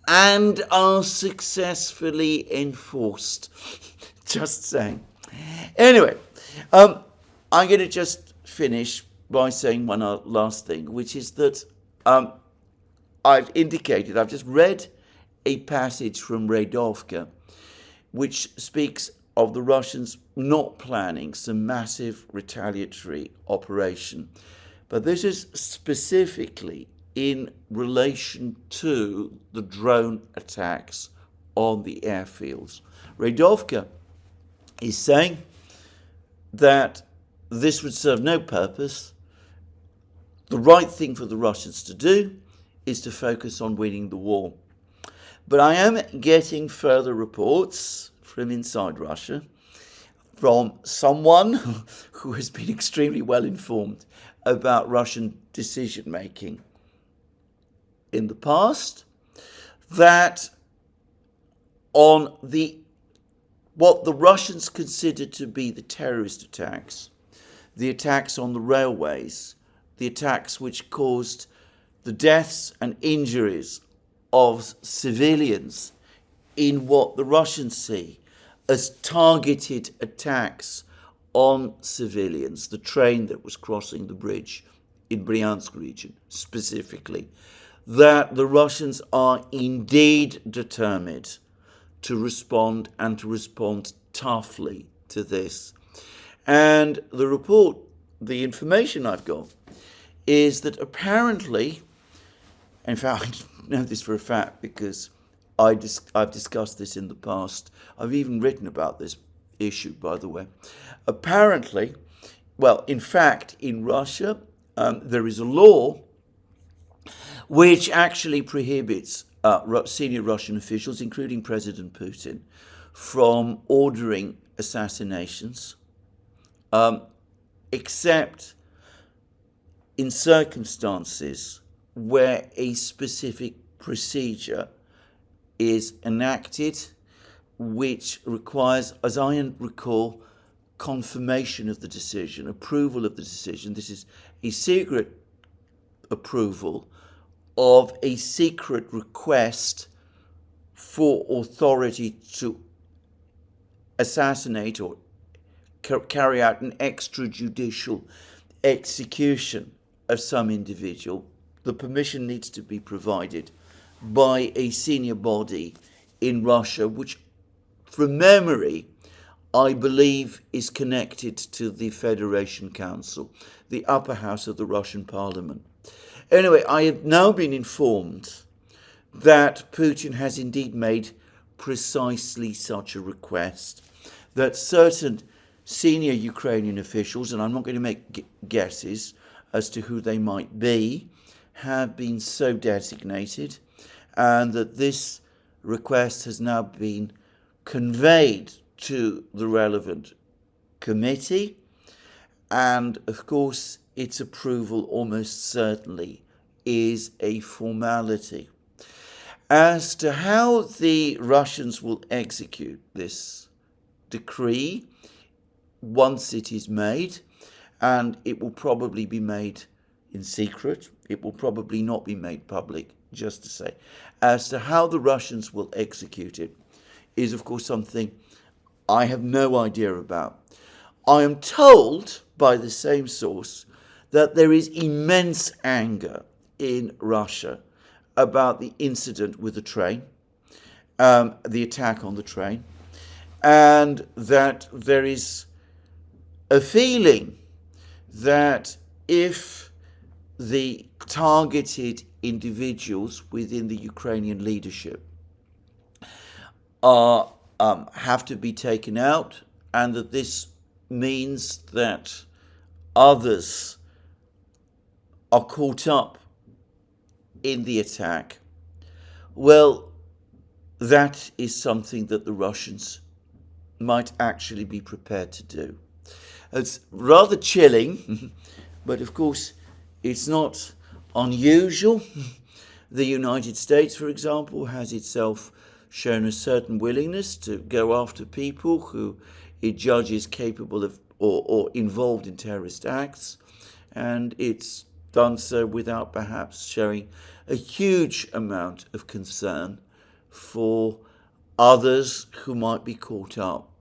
and are successfully enforced. Just saying. Anyway, I'm going to just finish by saying one last thing, which is that I've just read a passage from Radovka, which speaks of the Russians not planning some massive retaliatory operation. But this is specifically in relation to the drone attacks on the airfields. Radovka is saying that this would serve no purpose. The right thing for the Russians to do is to focus on winning the war. But I am getting further reports from inside Russia, from someone who has been extremely well informed about Russian decision-making in the past, that on what the Russians consider to be the terrorist attacks, the attacks on the railways, the attacks which caused the deaths and injuries of civilians in what the Russians see as targeted attacks on civilians, the train that was crossing the bridge in Bryansk region specifically, that the Russians are indeed determined to respond and to respond toughly to this. And the report, the information I've got, is that apparently, in fact, I know this for a fact because I've discussed this in the past. I've even written about this issue, by the way. Apparently, well, in fact, in Russia, there is a law which actually prohibits senior Russian officials, including President Putin, from ordering assassinations, except in circumstances where a specific procedure is enacted, which requires, as I recall, confirmation of the decision, approval of the decision. This is a secret approval of a secret request for authority to assassinate or carry out an extrajudicial execution of some individual. The permission needs to be provided by a senior body in Russia, which, from memory, I believe is connected to the Federation Council, the upper house of the Russian parliament. Anyway, I have now been informed that Putin has indeed made precisely such a request, that certain senior Ukrainian officials, and I'm not going to make guesses as to who they might be, have been so designated, and that this request has now been conveyed to the relevant committee, and of course its approval almost certainly is a formality. As to how the Russians will execute this decree once it is made, and it will probably be made in secret, it will probably not be made public, just to say, as to how the Russians will execute it is of course something I have no idea about. I am told by the same source that there is immense anger in Russia about the incident with the train, the attack on the train, and that there is a feeling that if the targeted individuals within the Ukrainian leadership have to be taken out, and that this means that others are caught up in the attack, well, that is something that the Russians might actually be prepared to do. It's rather chilling, but of course it's not unusual. The United States, for example, has itself shown a certain willingness to go after people who it judges capable of or involved in terrorist acts, and it's done so without perhaps showing a huge amount of concern for others who might be caught up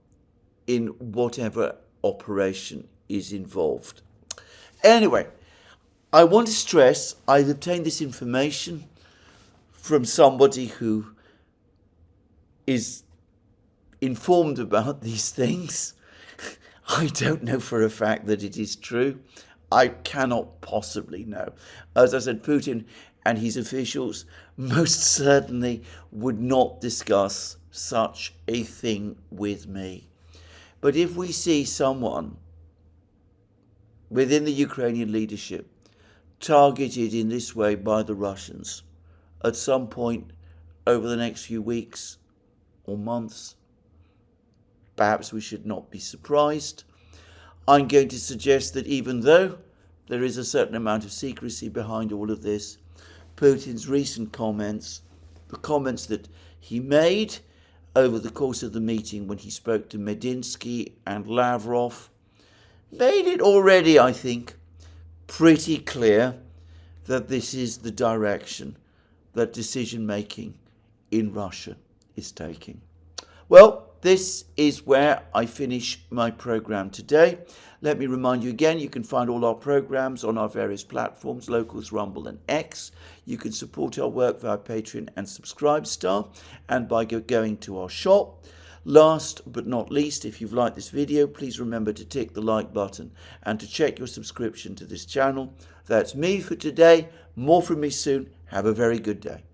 in whatever operation is involved. Anyway, I want to stress I've obtained this information from somebody who is informed about these things. I don't know for a fact that it is true. I cannot possibly know. As I said, Putin and his officials most certainly would not discuss such a thing with me. But if we see someone within the Ukrainian leadership targeted in this way by the Russians at some point over the next few weeks or months, perhaps we should not be surprised. I'm going to suggest that even though there is a certain amount of secrecy behind all of this, Putin's recent comments, the comments that he made over the course of the meeting when he spoke to Medinsky and Lavrov made it already, I think, pretty clear that this is the direction that decision-making in Russia is taking. Well, this is where I finish my program today. Let me remind you again, you can find all our programs on our various platforms, Locals, Rumble and X. You can support our work via Patreon and Subscribestar and by going to our shop. Last but not least, if you've liked this video, please remember to tick the like button and to check your subscription to this channel. That's me for today. More from me soon. Have a very good day.